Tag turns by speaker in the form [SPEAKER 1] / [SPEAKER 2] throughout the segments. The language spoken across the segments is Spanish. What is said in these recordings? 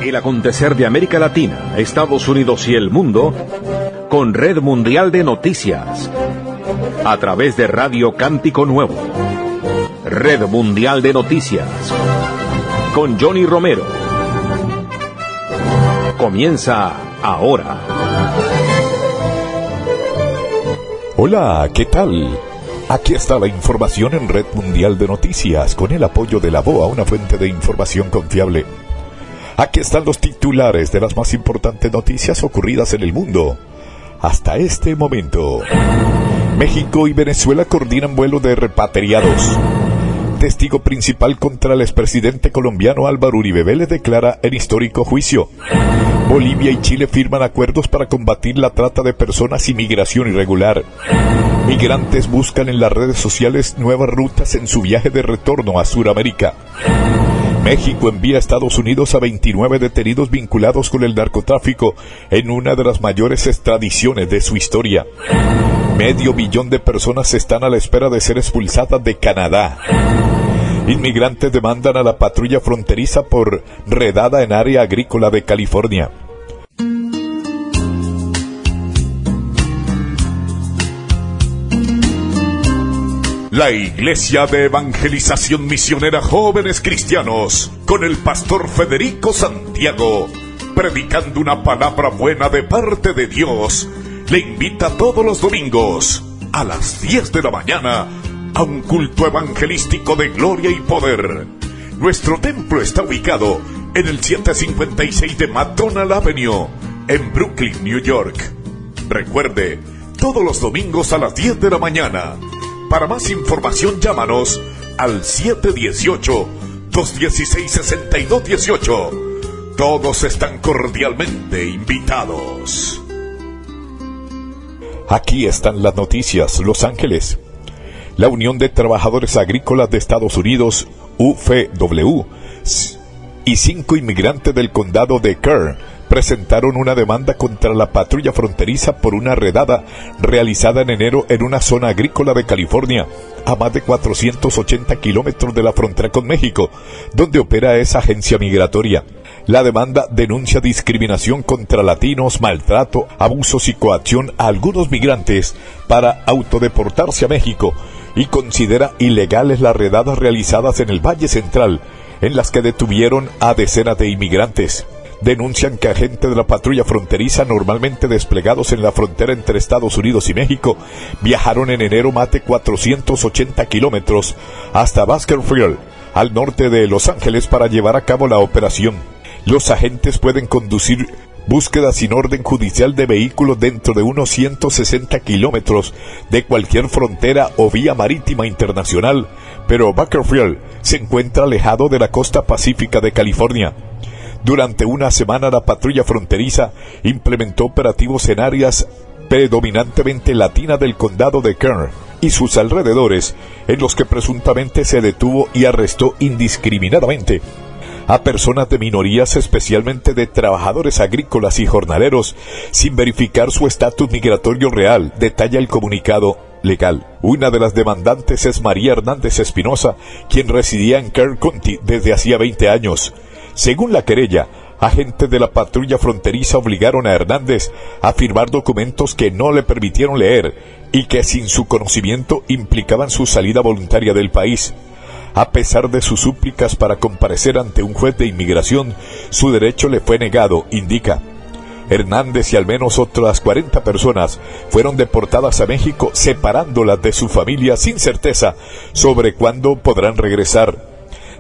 [SPEAKER 1] El acontecer de América Latina, Estados Unidos y el mundo con Red Mundial de Noticias a través de Radio Cántico Nuevo. Red Mundial de Noticias con Johnny Romero. Comienza ahora.
[SPEAKER 2] Hola, ¿qué tal? Aquí está la información en Red Mundial de Noticias, con el apoyo de la BOA, una fuente de información confiable. Aquí están los titulares de las más importantes noticias ocurridas en el mundo hasta este momento. México y Venezuela coordinan vuelo de repatriados. Testigo principal contra el expresidente colombiano Álvaro Uribe Vélez declara en histórico juicio. Bolivia y Chile firman acuerdos para combatir la trata de personas y migración irregular. Migrantes buscan en las redes sociales nuevas rutas en su viaje de retorno a Sudamérica. México envía a Estados Unidos a 29 detenidos vinculados con el narcotráfico en una de las mayores extradiciones de su historia. 500 millones de personas están a la espera de ser expulsadas de Canadá. Inmigrantes demandan a la patrulla fronteriza por redada en área agrícola de California. La Iglesia de Evangelización Misionera Jóvenes Cristianos, con el pastor Federico Santiago, predicando una palabra buena de parte de Dios, le invita todos los domingos a las 10 de la mañana a un culto evangelístico de gloria y poder. Nuestro templo está ubicado en el 756 de McDonald Avenue, en Brooklyn, New York. Recuerde, todos los domingos a las 10 de la mañana. Para más información, llámanos al 718-216-6218. Todos están cordialmente invitados. Aquí están las noticias. Los Ángeles. La Unión de Trabajadores Agrícolas de Estados Unidos, UFW, y 5 inmigrantes del condado de Kern presentaron una demanda contra la patrulla fronteriza por una redada realizada en enero en una zona agrícola de California, a más de 480 kilómetros de la frontera con México, donde opera esa agencia migratoria. La demanda denuncia discriminación contra latinos, maltrato, abusos y coacción a algunos migrantes para autodeportarse a México y considera ilegales las redadas realizadas en el Valle Central, en las que detuvieron a decenas de inmigrantes. Denuncian que agentes de la patrulla fronteriza normalmente desplegados en la frontera entre Estados Unidos y México viajaron en enero más de 480 kilómetros hasta Bakersfield, al norte de Los Ángeles, para llevar a cabo la operación. Los agentes pueden conducir búsquedas sin orden judicial de vehículos dentro de unos 160 kilómetros de cualquier frontera o vía marítima internacional, pero Bakersfield se encuentra alejado de la costa pacífica de California. Durante una semana la patrulla fronteriza implementó operativos en áreas predominantemente latinas del condado de Kern y sus alrededores, en los que presuntamente se detuvo y arrestó indiscriminadamente a personas de minorías, especialmente de trabajadores agrícolas y jornaleros, sin verificar su estatus migratorio real, detalla el comunicado legal. Una de las demandantes es María Hernández Espinosa, quien residía en Kern County desde hacía 20 años. Según la querella, agentes de la patrulla fronteriza obligaron a Hernández a firmar documentos que no le permitieron leer y que sin su conocimiento implicaban su salida voluntaria del país. A pesar de sus súplicas para comparecer ante un juez de inmigración, su derecho le fue negado, indica. Hernández y al menos otras 40 personas fueron deportadas a México, separándolas de su familia sin certeza sobre cuándo podrán regresar.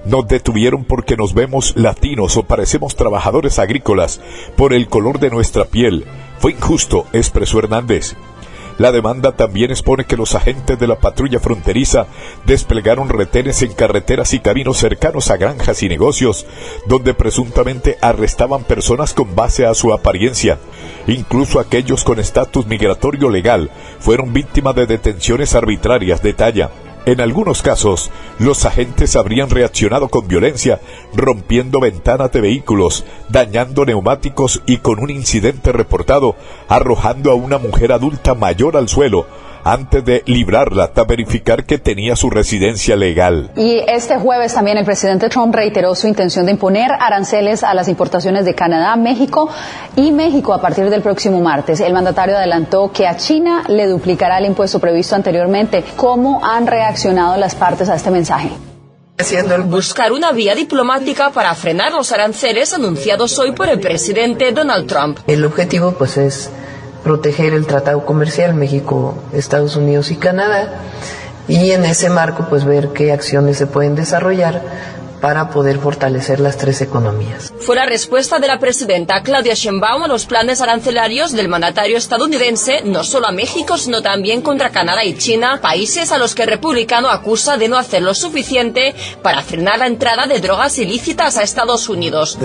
[SPEAKER 2] Nos detuvieron porque nos vemos latinos o parecemos trabajadores agrícolas por el color de nuestra piel. Fue injusto, expresó Hernández. La demanda también expone que los agentes de la patrulla fronteriza desplegaron retenes en carreteras y caminos cercanos a granjas y negocios, donde presuntamente arrestaban personas con base a su apariencia. Incluso aquellos con estatus migratorio legal fueron víctimas de detenciones arbitrarias, detalla. En algunos casos, los agentes habrían reaccionado con violencia, rompiendo ventanas de vehículos, dañando neumáticos y, con un incidente reportado, arrojando a una mujer adulta mayor al suelo, antes de librarla hasta verificar que tenía su residencia legal.
[SPEAKER 3] Y este jueves también el presidente Trump reiteró su intención de imponer aranceles a las importaciones de Canadá, México a partir del próximo martes. El mandatario adelantó que a China le duplicará el impuesto previsto anteriormente. ¿Cómo han reaccionado las partes a este mensaje?
[SPEAKER 4] Buscar una vía diplomática para frenar los aranceles anunciados hoy por el presidente Donald Trump.
[SPEAKER 5] El objetivo pues es proteger el tratado comercial México, Estados Unidos y Canadá, y en ese marco pues ver qué acciones se pueden desarrollar para poder fortalecer las tres economías.
[SPEAKER 4] Fue la respuesta de la presidenta Claudia Sheinbaum a los planes arancelarios del mandatario estadounidense, no solo a México, sino también contra Canadá y China, países a los que el republicano acusa de no hacer lo suficiente para frenar la entrada de drogas ilícitas a Estados Unidos.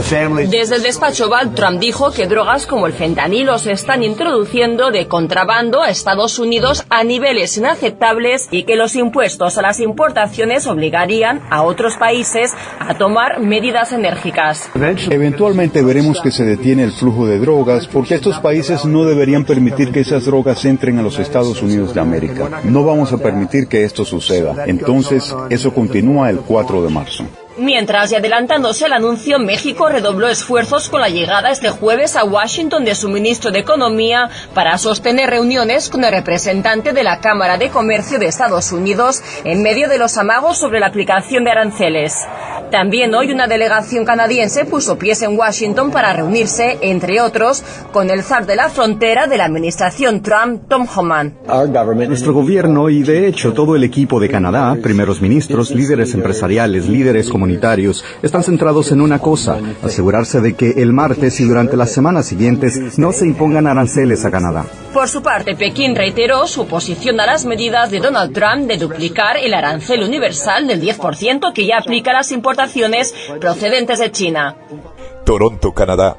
[SPEAKER 4] Desde el despacho Oval, Trump dijo que drogas como el fentanilo se están introduciendo de contrabando a Estados Unidos a niveles inaceptables y que los impuestos a las importaciones obligarían a otros países a tomar medidas enérgicas.
[SPEAKER 6] Eventualmente veremos que se detiene el flujo de drogas porque estos países no deberían permitir que esas drogas entren a los Estados Unidos de América. No vamos a permitir que esto suceda. Entonces, eso continúa el 4 de marzo.
[SPEAKER 4] Mientras, y adelantándose al anuncio, México redobló esfuerzos con la llegada este jueves a Washington de su ministro de Economía para sostener reuniones con el representante de la Cámara de Comercio de Estados Unidos en medio de los amagos sobre la aplicación de aranceles. También hoy una delegación canadiense puso pies en Washington para reunirse, entre otros, con el zar de la frontera de la administración Trump, Tom Homan.
[SPEAKER 7] Nuestro gobierno y de hecho todo el equipo de Canadá, primeros ministros, líderes empresariales, líderes comunitarios, están centrados en una cosa: asegurarse de que el martes y durante las semanas siguientes no se impongan aranceles a Canadá.
[SPEAKER 4] Por su parte, Pekín reiteró su oposición a las medidas de Donald Trump de duplicar el arancel universal del 10% que ya aplica a las importaciones procedentes de China.
[SPEAKER 2] Toronto, Canadá.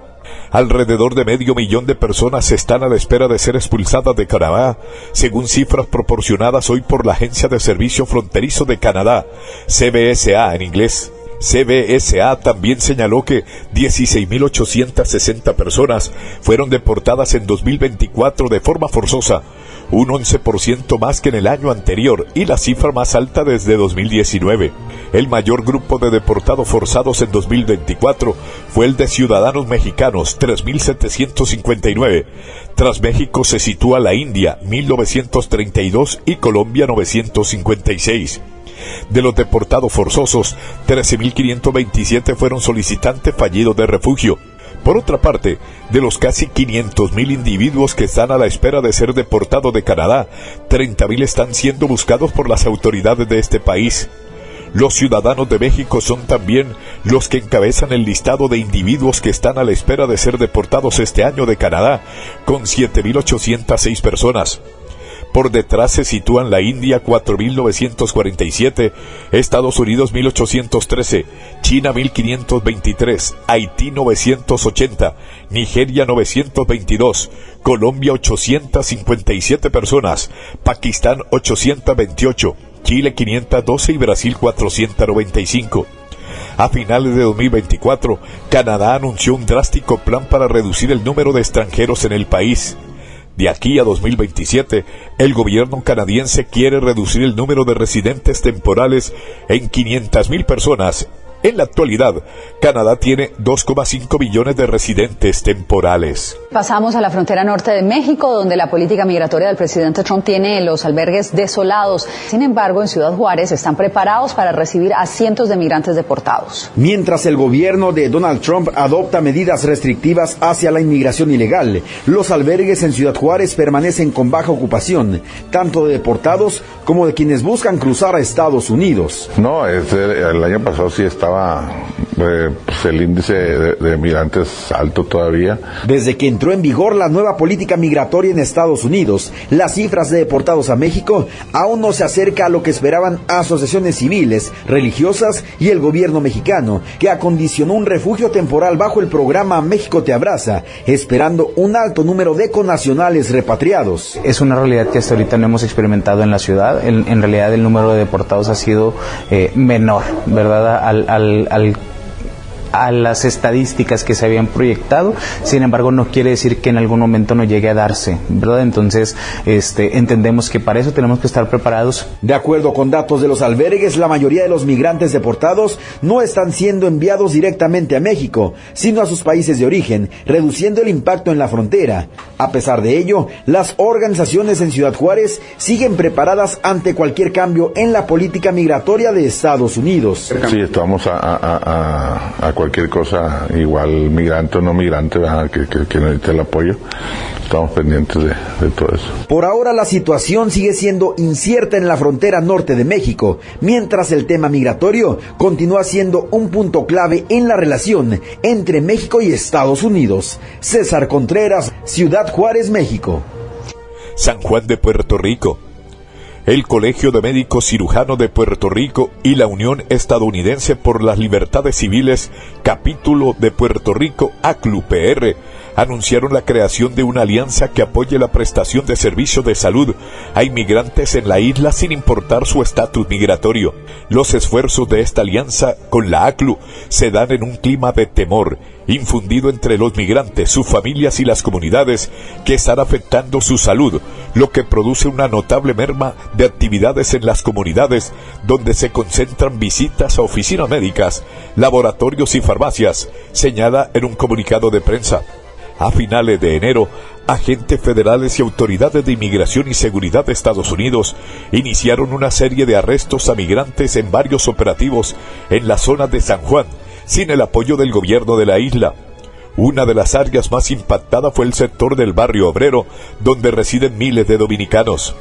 [SPEAKER 2] Alrededor de 500,000 de personas están a la espera de ser expulsadas de Canadá, según cifras proporcionadas hoy por la Agencia de Servicio Fronterizo de Canadá, CBSA en inglés. CBSA también señaló que 16,860 personas fueron deportadas en 2024 de forma forzosa, un 11% más que en el año anterior y la cifra más alta desde 2019. El mayor grupo de deportados forzados en 2024 fue el de ciudadanos mexicanos, 3,759. Tras México se sitúa la India, 1,932 y Colombia, 956. De los deportados forzosos, 13,527 fueron solicitantes fallidos de refugio. Por otra parte, de los casi 500,000 individuos que están a la espera de ser deportados de Canadá, 30,000 están siendo buscados por las autoridades de este país. Los ciudadanos de México son también los que encabezan el listado de individuos que están a la espera de ser deportados este año de Canadá, con 7,806 personas. Por detrás se sitúan la India 4,947, Estados Unidos 1,813, China 1,523, Haití 980, Nigeria 922, Colombia 857 personas, Pakistán 828, Chile 512 y Brasil 495. A finales de 2024, Canadá anunció un drástico plan para reducir el número de extranjeros en el país. De aquí a 2027, el gobierno canadiense quiere reducir el número de residentes temporales en 500,000 personas. En la actualidad, Canadá tiene 2,5 millones de residentes temporales.
[SPEAKER 3] Pasamos a la frontera norte de México, donde la política migratoria del presidente Trump tiene los albergues desolados. Sin embargo, en Ciudad Juárez están preparados para recibir a cientos de migrantes deportados.
[SPEAKER 8] Mientras el gobierno de Donald Trump adopta medidas restrictivas hacia la inmigración ilegal, los albergues en Ciudad Juárez permanecen con baja ocupación, tanto de deportados como de quienes buscan cruzar a Estados Unidos.
[SPEAKER 9] No, el año pasado sí estaba el índice de migrantes alto todavía.
[SPEAKER 8] Desde que entró en vigor la nueva política migratoria en Estados Unidos, las cifras de deportados a México aún no se acerca a lo que esperaban asociaciones civiles, religiosas y el gobierno mexicano, que acondicionó un refugio temporal bajo el programa México te abraza, esperando un alto número de connacionales repatriados.
[SPEAKER 10] Es una realidad que hasta ahorita no hemos experimentado en la ciudad. En realidad el número de deportados ha sido menor, ¿verdad? a las estadísticas que se habían proyectado. Sin embargo, no quiere decir que en algún momento no llegue a darse, ¿verdad? Entonces, entendemos que para eso tenemos que estar preparados.
[SPEAKER 8] De acuerdo con datos de los albergues, la mayoría de los migrantes deportados no están siendo enviados directamente a México, sino a sus países de origen, reduciendo el impacto en la frontera. A pesar de ello, las organizaciones en Ciudad Juárez siguen preparadas ante cualquier cambio en la política migratoria de Estados Unidos.
[SPEAKER 9] Sí, estamos a cualquier cosa, igual migrante o no migrante, que necesite el apoyo. Estamos pendientes de todo eso.
[SPEAKER 8] Por ahora la situación sigue siendo incierta en la frontera norte de México, mientras el tema migratorio continúa siendo un punto clave en la relación entre México y Estados Unidos. César Contreras, Ciudad Juárez, México.
[SPEAKER 2] San Juan de Puerto Rico. El Colegio de Médicos Cirujanos de Puerto Rico y la Unión Estadounidense por las Libertades Civiles, capítulo de Puerto Rico, ACLU-PR, anunciaron la creación de una alianza que apoye la prestación de servicios de salud a inmigrantes en la isla sin importar su estatus migratorio. Los esfuerzos de esta alianza con la ACLU se dan en un clima de temor infundido entre los migrantes, sus familias y las comunidades que están afectando su salud, lo que produce una notable merma de actividades en las comunidades donde se concentran visitas a oficinas médicas, laboratorios y farmacias, señala en un comunicado de prensa. A finales de enero, agentes federales y autoridades de inmigración y seguridad de Estados Unidos iniciaron una serie de arrestos a migrantes en varios operativos en la zona de San Juan, sin el apoyo del gobierno de la isla. Una de las áreas más impactadas fue el sector del barrio obrero, donde residen miles de dominicanos.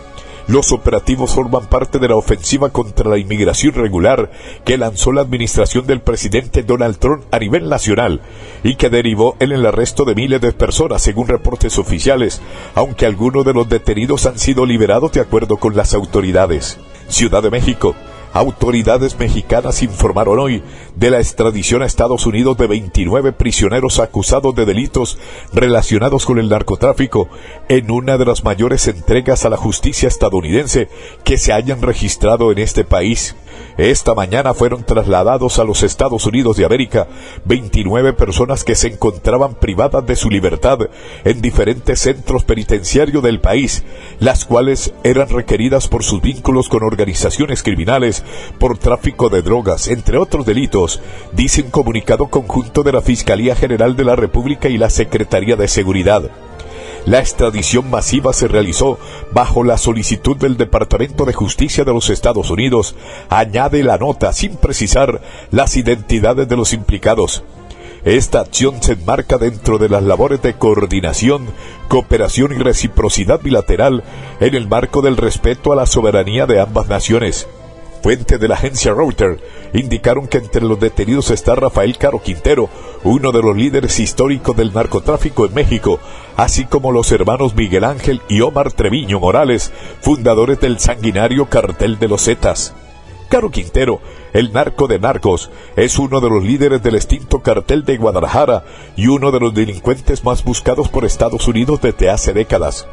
[SPEAKER 2] Los operativos forman parte de la ofensiva contra la inmigración regular que lanzó la administración del presidente Donald Trump a nivel nacional y que derivó en el arresto de miles de personas, según reportes oficiales, aunque algunos de los detenidos han sido liberados de acuerdo con las autoridades. Ciudad de México. Autoridades mexicanas informaron hoy de la extradición a Estados Unidos de 29 prisioneros acusados de delitos relacionados con el narcotráfico en una de las mayores entregas a la justicia estadounidense que se hayan registrado en este país. Esta mañana fueron trasladados a los Estados Unidos de América 29 personas que se encontraban privadas de su libertad en diferentes centros penitenciarios del país, las cuales eran requeridas por sus vínculos con organizaciones criminales por tráfico de drogas, entre otros delitos, dice un comunicado conjunto de la Fiscalía General de la República y la Secretaría de Seguridad. La extradición masiva se realizó bajo la solicitud del Departamento de Justicia de los Estados Unidos, añade la nota sin precisar las identidades de los implicados. Esta acción se enmarca dentro de las labores de coordinación, cooperación y reciprocidad bilateral en el marco del respeto a la soberanía de ambas naciones. Fuentes de la agencia Reuters indicaron que entre los detenidos está Rafael Caro Quintero, uno de los líderes históricos del narcotráfico en México, así como los hermanos Miguel Ángel y Omar Treviño Morales, fundadores del sanguinario Cartel de los Zetas. Caro Quintero, el narco de narcos, es uno de los líderes del extinto Cartel de Guadalajara y uno de los delincuentes más buscados por Estados Unidos desde hace décadas.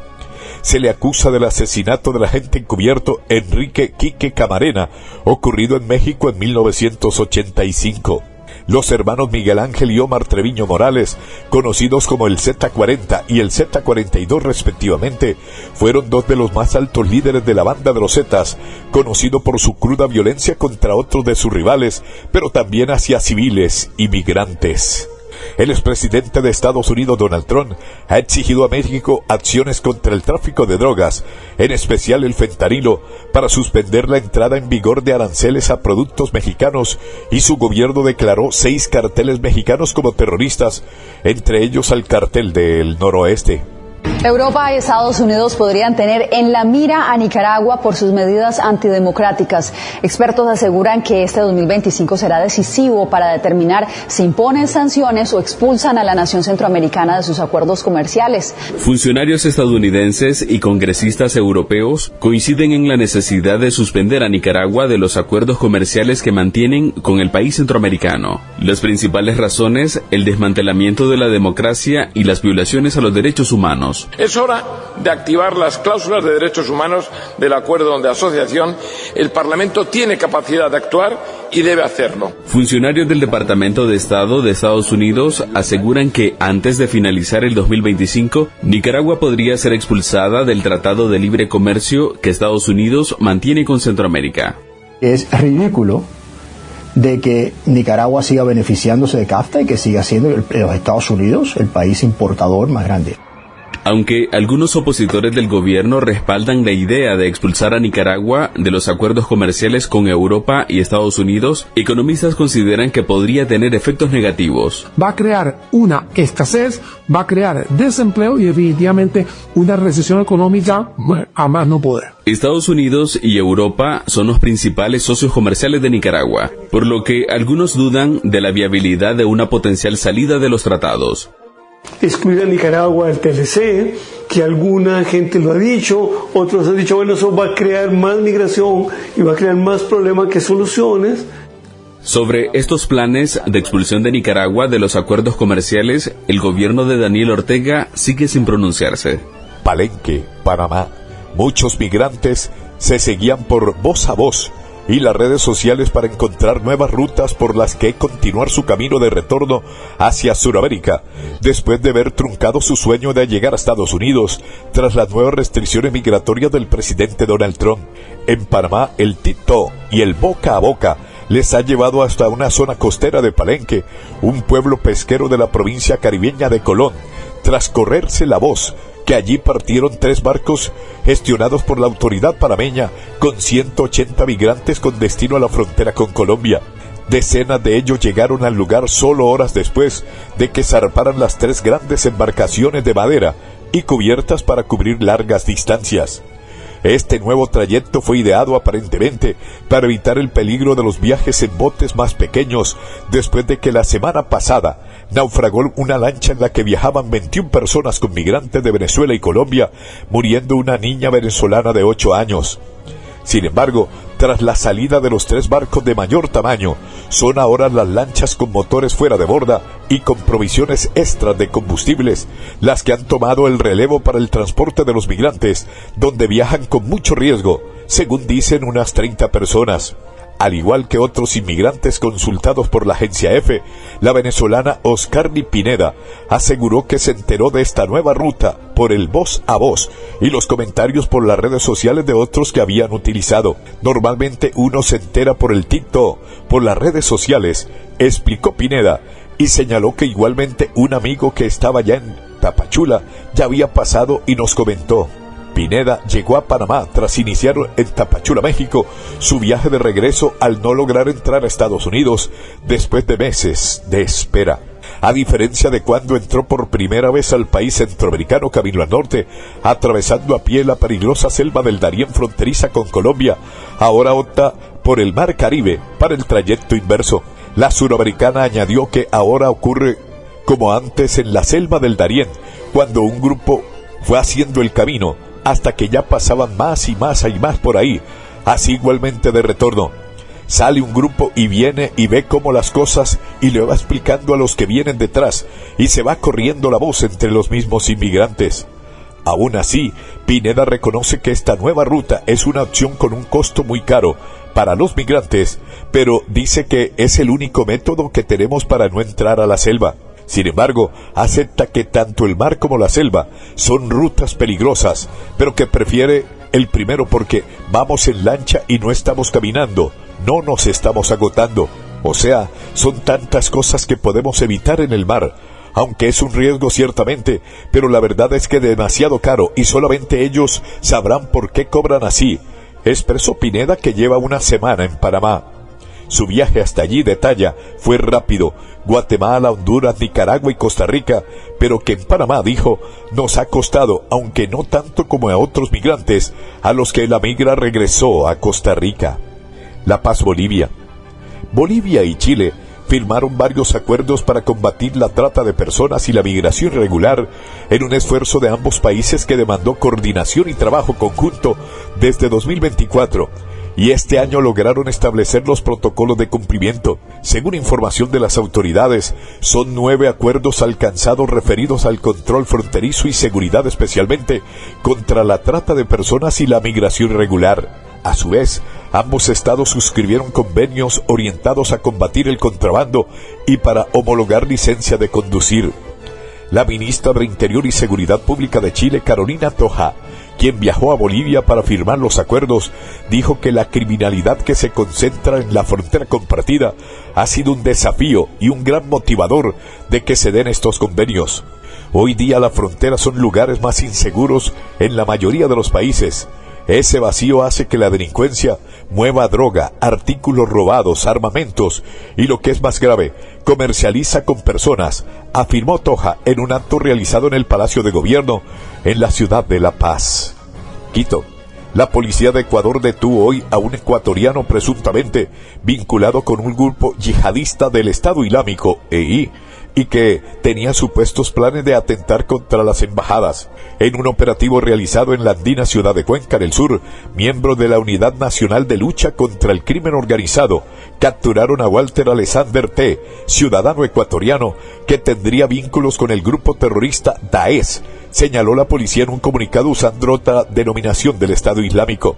[SPEAKER 2] Se le acusa del asesinato del agente encubierto Enrique Quique Camarena, ocurrido en México en 1985. Los hermanos Miguel Ángel y Omar Treviño Morales, conocidos como el Z40 y el Z42 respectivamente, fueron dos de los más altos líderes de la banda de los Zetas, conocido por su cruda violencia contra otros de sus rivales, pero también hacia civiles y migrantes. El expresidente de Estados Unidos, Donald Trump, ha exigido a México acciones contra el tráfico de drogas, en especial el fentanilo, para suspender la entrada en vigor de aranceles a productos mexicanos, y su gobierno declaró 6 carteles mexicanos como terroristas, entre ellos al Cartel del Noroeste.
[SPEAKER 3] Europa y Estados Unidos podrían tener en la mira a Nicaragua por sus medidas antidemocráticas. Expertos aseguran que este 2025 será decisivo para determinar si imponen sanciones o expulsan a la nación centroamericana de sus acuerdos comerciales.
[SPEAKER 11] Funcionarios estadounidenses y congresistas europeos coinciden en la necesidad de suspender a Nicaragua de los acuerdos comerciales que mantienen con el país centroamericano. Las principales razones: el desmantelamiento de la democracia y las violaciones a los derechos humanos. humanos.
[SPEAKER 12] Es hora de activar las cláusulas de derechos humanos del acuerdo de asociación. El Parlamento tiene capacidad de actuar y debe hacerlo.
[SPEAKER 11] Funcionarios del Departamento de Estado de Estados Unidos aseguran que antes de finalizar el 2025, Nicaragua podría ser expulsada del Tratado de Libre Comercio que Estados Unidos mantiene con Centroamérica.
[SPEAKER 13] Es ridículo de que Nicaragua siga beneficiándose de CAFTA y que siga siendo los Estados Unidos el país importador más grande.
[SPEAKER 11] Aunque algunos opositores del gobierno respaldan la idea de expulsar a Nicaragua de los acuerdos comerciales con Europa y Estados Unidos, economistas consideran que podría tener efectos negativos.
[SPEAKER 14] Va a crear una escasez, va a crear desempleo y definitivamente una recesión económica a más no poder.
[SPEAKER 11] Estados Unidos y Europa son los principales socios comerciales de Nicaragua, por lo que algunos dudan de la viabilidad de una potencial salida de los tratados.
[SPEAKER 15] Excluir a Nicaragua del TLC, que alguna gente lo ha dicho, otros han dicho, bueno, eso va a crear más migración y va a crear más problemas que soluciones.
[SPEAKER 11] Sobre estos planes de expulsión de Nicaragua de los acuerdos comerciales, el gobierno de Daniel Ortega sigue sin pronunciarse.
[SPEAKER 2] Palenque, Panamá. Muchos migrantes se seguían por voz a voz y las redes sociales para encontrar nuevas rutas por las que continuar su camino de retorno hacia Sudamérica, después de haber truncado su sueño de llegar a Estados Unidos tras las nuevas restricciones migratorias del presidente Donald Trump. En Panamá, el TikTok y el boca a boca les ha llevado hasta una zona costera de Palenque, un pueblo pesquero de la provincia caribeña de Colón, tras correrse la voz que allí partieron 3 barcos gestionados por la autoridad panameña con 180 migrantes con destino a la frontera con Colombia. Decenas de ellos llegaron al lugar solo horas después de que zarparan las 3 grandes embarcaciones de madera y cubiertas para cubrir largas distancias. Este nuevo trayecto fue ideado aparentemente para evitar el peligro de los viajes en botes más pequeños, después de que la semana pasada naufragó una lancha en la que viajaban 21 personas con migrantes de Venezuela y Colombia, muriendo una niña venezolana de 8 años. Sin embargo, tras la salida de los 3 barcos de mayor tamaño, son ahora las lanchas con motores fuera de borda y con provisiones extras de combustibles las que han tomado el relevo para el transporte de los migrantes, donde viajan con mucho riesgo, según dicen unas 30 personas. Al igual que otros inmigrantes consultados por la agencia EFE, la venezolana Oscarly Pineda aseguró que se enteró de esta nueva ruta por el voz a voz y los comentarios por las redes sociales de otros que habían utilizado. Normalmente uno se entera por el TikTok, por las redes sociales, explicó Pineda, y señaló que igualmente un amigo que estaba ya en Tapachula ya había pasado y nos comentó. Pineda llegó a Panamá tras iniciar en Tapachula, México, su viaje de regreso al no lograr entrar a Estados Unidos después de meses de espera. A diferencia de cuando entró por primera vez al país centroamericano camino al norte, atravesando a pie la peligrosa selva del Darién fronteriza con Colombia, ahora opta por el Mar Caribe para el trayecto inverso. La suramericana añadió que ahora ocurre como antes en la selva del Darién, cuando un grupo fue haciendo el camino, hasta que ya pasaban más y más y más por ahí, así igualmente de retorno. Sale un grupo y viene y ve cómo las cosas y le va explicando a los que vienen detrás, y se va corriendo la voz entre los mismos inmigrantes. Aún así, Pineda reconoce que esta nueva ruta es una opción con un costo muy caro para los migrantes, pero dice que es el único método que tenemos para no entrar a la selva. Sin embargo, acepta que tanto el mar como la selva son rutas peligrosas, pero que prefiere el primero porque vamos en lancha y no estamos caminando, no nos estamos agotando. O sea, son tantas cosas que podemos evitar en el mar, aunque es un riesgo ciertamente, pero la verdad es que demasiado caro y solamente ellos sabrán por qué cobran así, expresó Pineda, que lleva una semana en Panamá. Su viaje hasta allí, detalla, fue rápido, Guatemala, Honduras, Nicaragua y Costa Rica, pero que en Panamá, dijo, nos ha costado, aunque no tanto como a otros migrantes, a los que la migra regresó a Costa Rica. La Paz, Bolivia. Bolivia y Chile firmaron varios acuerdos para combatir la trata de personas y la migración irregular, en un esfuerzo de ambos países que demandó coordinación y trabajo conjunto desde 2024, y este año lograron establecer los protocolos de cumplimiento. Según información de las autoridades, son 9 acuerdos alcanzados referidos al control fronterizo y seguridad, especialmente contra la trata de personas y la migración irregular. A su vez, ambos estados suscribieron convenios orientados a combatir el contrabando y para homologar licencia de conducir. La ministra de Interior y Seguridad Pública de Chile, Carolina Toja, quien viajó a Bolivia para firmar los acuerdos, dijo que la criminalidad que se concentra en la frontera compartida ha sido un desafío y un gran motivador de que se den estos convenios. Hoy día la frontera son lugares más inseguros en la mayoría de los países. Ese vacío hace que la delincuencia mueva droga, artículos robados, armamentos y, lo que es más grave, comercializa con personas, afirmó Toja en un acto realizado en el Palacio de Gobierno en la ciudad de La Paz. Quito. La policía de Ecuador detuvo hoy a un ecuatoriano presuntamente vinculado con un grupo yihadista del Estado Islámico, EI, y que tenía supuestos planes de atentar contra las embajadas. En un operativo realizado en la andina ciudad de Cuenca del Sur, miembros de la Unidad Nacional de Lucha contra el Crimen Organizado capturaron a Walter Alexander T., ciudadano ecuatoriano que tendría vínculos con el grupo terrorista Daesh, señaló la policía en un comunicado usando otra denominación del Estado Islámico.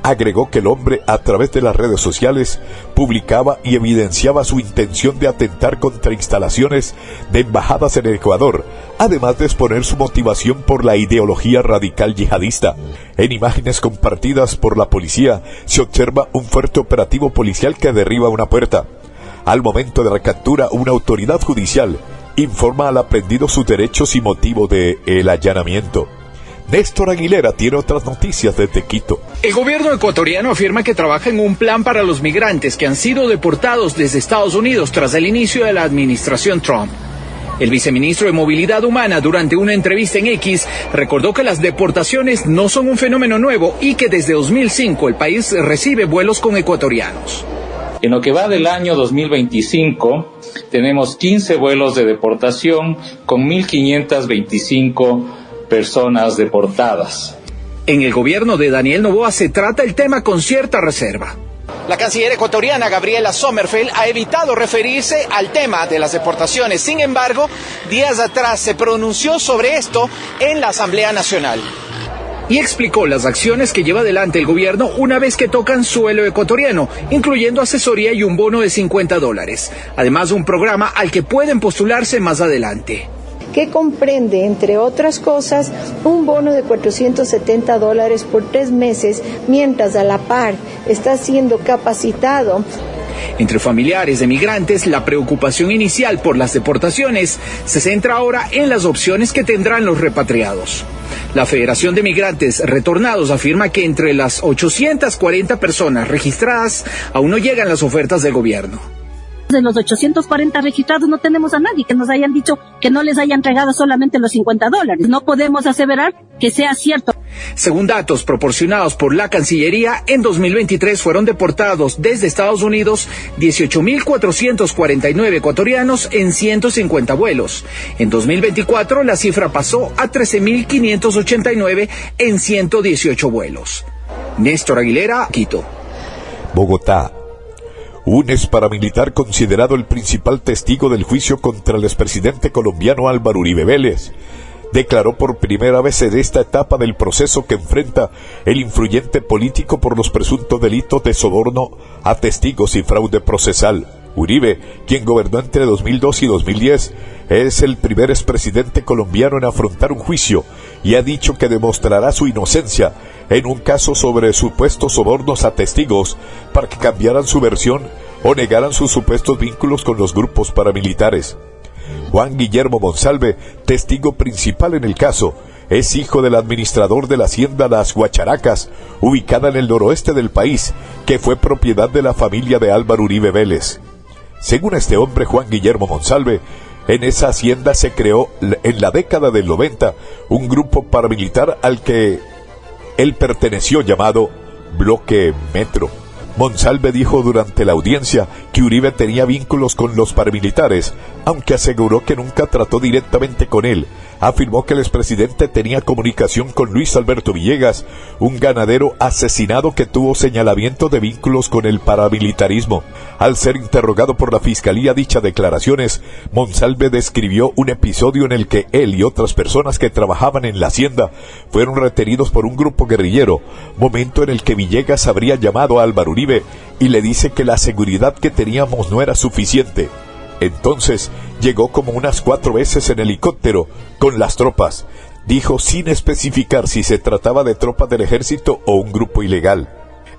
[SPEAKER 2] Agregó que el hombre, a través de las redes sociales, publicaba y evidenciaba su intención de atentar contra instalaciones de embajadas en el Ecuador, además de exponer su motivación por la ideología radical yihadista. En imágenes compartidas por la policía se observa un fuerte operativo policial que derriba una puerta. Al momento de la captura, una autoridad judicial informa al aprendido sus derechos y motivo del allanamiento. Néstor Aguilera tiene otras noticias desde Quito.
[SPEAKER 16] El gobierno ecuatoriano afirma que trabaja en un plan para los migrantes que han sido deportados desde Estados Unidos tras el inicio de la administración Trump. El viceministro de Movilidad Humana, durante una entrevista en X, recordó que las deportaciones no son un fenómeno nuevo y que desde 2005 el país recibe vuelos con ecuatorianos.
[SPEAKER 17] En lo que va del año 2025, tenemos 15 vuelos de deportación con 1.525 personas deportadas.
[SPEAKER 16] En el gobierno de Daniel Noboa se trata el tema con cierta reserva.
[SPEAKER 18] La canciller ecuatoriana Gabriela Sommerfeld ha evitado referirse al tema de las deportaciones. Sin embargo, días atrás se pronunció sobre esto en la Asamblea Nacional.
[SPEAKER 16] Y explicó las acciones que lleva adelante el gobierno una vez que tocan suelo ecuatoriano, incluyendo asesoría y un bono de $50, además de un programa al que pueden postularse más adelante.
[SPEAKER 19] Que comprende, entre otras cosas, un bono de $470 por 3 meses, mientras a la par está siendo capacitado.
[SPEAKER 16] Entre familiares de migrantes, la preocupación inicial por las deportaciones se centra ahora en las opciones que tendrán los repatriados. La Federación de Migrantes Retornados afirma que entre las 840 personas registradas aún no llegan las ofertas del gobierno.
[SPEAKER 20] De los 840 registrados no tenemos a nadie que nos hayan dicho que no les haya entregado solamente los $50. No podemos aseverar que sea cierto.
[SPEAKER 16] Según datos proporcionados por la Cancillería, en 2023 fueron deportados desde Estados Unidos 18.449 ecuatorianos en 150 vuelos. En 2024 la cifra pasó a 13.589 en 118 vuelos. Néstor Aguilera, Quito.
[SPEAKER 2] Bogotá. Un ex paramilitar considerado el principal testigo del juicio contra el expresidente colombiano Álvaro Uribe Vélez declaró por primera vez en esta etapa del proceso que enfrenta el influyente político por los presuntos delitos de soborno a testigos y fraude procesal. Uribe, quien gobernó entre 2002 y 2010, es el primer expresidente colombiano en afrontar un juicio y ha dicho que demostrará su inocencia en un caso sobre supuestos sobornos a testigos para que cambiaran su versión o negaran sus supuestos vínculos con los grupos paramilitares. Juan Guillermo Monsalve, testigo principal en el caso, es hijo del administrador de la hacienda Las Guacharacas, ubicada en el noroeste del país, que fue propiedad de la familia de Álvaro Uribe Vélez. Según este hombre, Juan Guillermo Monsalve, en esa hacienda se creó en la década del 90 un grupo paramilitar al que él perteneció llamado Bloque Metro. Monsalve dijo durante la audiencia que Uribe tenía vínculos con los paramilitares, aunque aseguró que nunca trató directamente con él, afirmó que el expresidente tenía comunicación con Luis Alberto Villegas, un ganadero asesinado que tuvo señalamiento de vínculos con el paramilitarismo. Al ser interrogado por la fiscalía dichas declaraciones, Monsalve describió un episodio en el que él y otras personas que trabajaban en la hacienda fueron retenidos por un grupo guerrillero, momento en el que Villegas habría llamado a Álvaro Uribe y le dice que la seguridad que teníamos no era suficiente. Entonces llegó como unas 4 veces en helicóptero con las tropas, dijo sin especificar si se trataba de tropas del ejército o un grupo ilegal.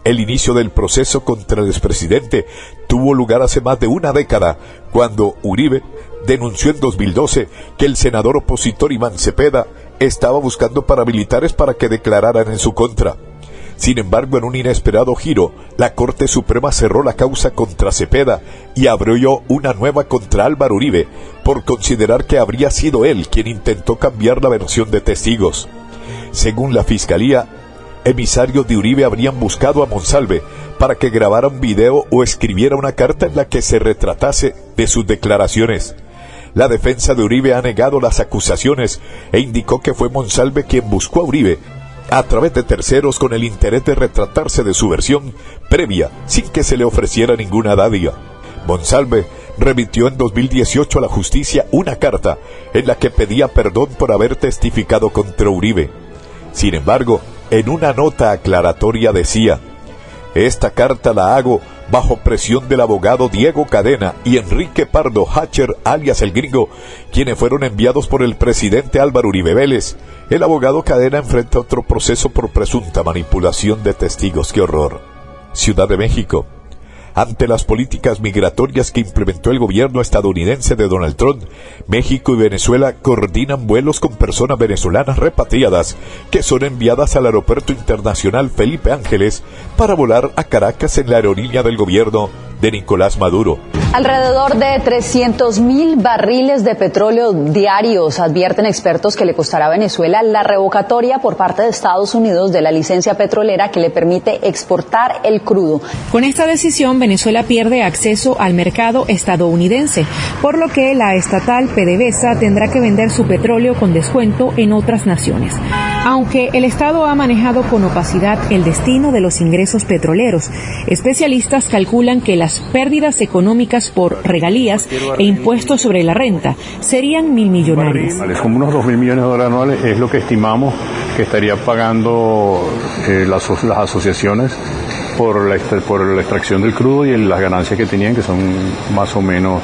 [SPEAKER 2] El inicio del proceso contra el expresidente tuvo lugar hace más de una década, cuando Uribe denunció en 2012 que el senador opositor Iván Cepeda estaba buscando paramilitares para que declararan en su contra. Sin embargo, en un inesperado giro, la Corte Suprema cerró la causa contra Cepeda y abrió una nueva contra Álvaro Uribe por considerar que habría sido él quien intentó cambiar la versión de testigos. Según la Fiscalía, emisarios de Uribe habrían buscado a Monsalve para que grabara un video o escribiera una carta en la que se retratase de sus declaraciones. La defensa de Uribe ha negado las acusaciones e indicó que fue Monsalve quien buscó a Uribe a través de terceros con el interés de retratarse de su versión previa sin que se le ofreciera ninguna dádiva. Monsalve remitió en 2018 a la justicia una carta en la que pedía perdón por haber testificado contra Uribe. Sin embargo, en una nota aclaratoria decía: esta carta la hago bajo presión del abogado Diego Cadena y Enrique Pardo Hatcher, alias El Gringo, quienes fueron enviados por el presidente Álvaro Uribe Vélez. El abogado Cadena enfrenta otro proceso por presunta manipulación de testigos. ¡Qué horror! Ciudad de México. Ante las políticas migratorias que implementó el gobierno estadounidense de Donald Trump, México y Venezuela coordinan vuelos con personas venezolanas repatriadas que son enviadas al Aeropuerto Internacional Felipe Ángeles para volar a Caracas en la aerolínea del gobierno de Nicolás Maduro.
[SPEAKER 3] Alrededor de 300.000 barriles de petróleo diarios advierten expertos que le costará a Venezuela la revocatoria por parte de Estados Unidos de la licencia petrolera que le permite exportar el crudo.
[SPEAKER 21] Con esta decisión, Venezuela pierde acceso al mercado estadounidense, por lo que la estatal PDVSA tendrá que vender su petróleo con descuento en otras naciones. Aunque el Estado ha manejado con opacidad el destino de los ingresos petroleros, especialistas calculan que las pérdidas económicas por regalías e impuestos sobre la renta serían milmillonarias.
[SPEAKER 22] Como unos $2.000 millones anuales es lo que estimamos que estaría pagando las asociaciones por la extracción del crudo y las ganancias que tenían, que son más o menos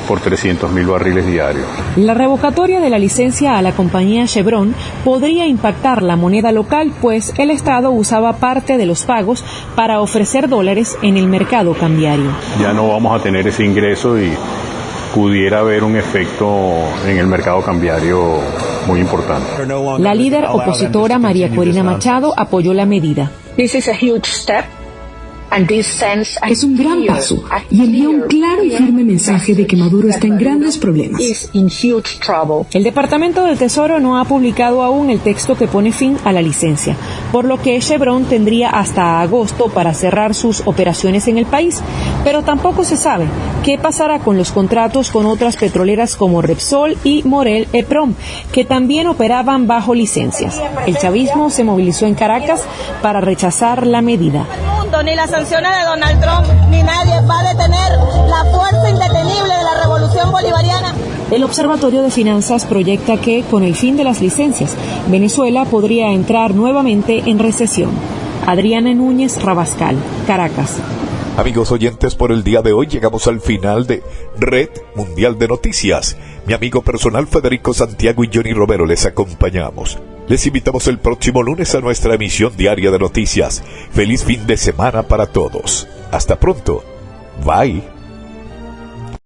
[SPEAKER 22] por 300.000 barriles diarios.
[SPEAKER 21] La revocatoria de la licencia a la compañía Chevron podría impactar la moneda local, pues el Estado usaba parte de los pagos para ofrecer dólares en el mercado cambiario.
[SPEAKER 22] Ya no vamos a tener ese ingreso y pudiera haber un efecto en el mercado cambiario muy importante.
[SPEAKER 21] La líder opositora María Corina Machado apoyó la medida.
[SPEAKER 23] Es un gran paso y envía un claro y firme mensaje de que Maduro está en grandes problemas.
[SPEAKER 21] El Departamento del Tesoro no ha publicado aún el texto que pone fin a la licencia, por lo que Chevron tendría hasta agosto para cerrar sus operaciones en el país, pero tampoco se sabe qué pasará con los contratos con otras petroleras como Repsol y Morel Eprom, que también operaban bajo licencias. El chavismo se movilizó en Caracas para rechazar la medida.
[SPEAKER 24] Ni las sanciones de Donald Trump, ni nadie va a detener la fuerza indetenible de la revolución bolivariana.
[SPEAKER 21] El Observatorio de Finanzas proyecta que, con el fin de las licencias, Venezuela podría entrar nuevamente en recesión. Adriana Núñez Rabascal, Caracas.
[SPEAKER 2] Amigos oyentes, por el día de hoy llegamos al final de Red Mundial de Noticias. Mi amigo personal Federico Santiago y Johnny Romero les acompañamos. Les invitamos el próximo lunes a nuestra emisión diaria de noticias. Feliz fin de semana para todos. Hasta pronto. Bye.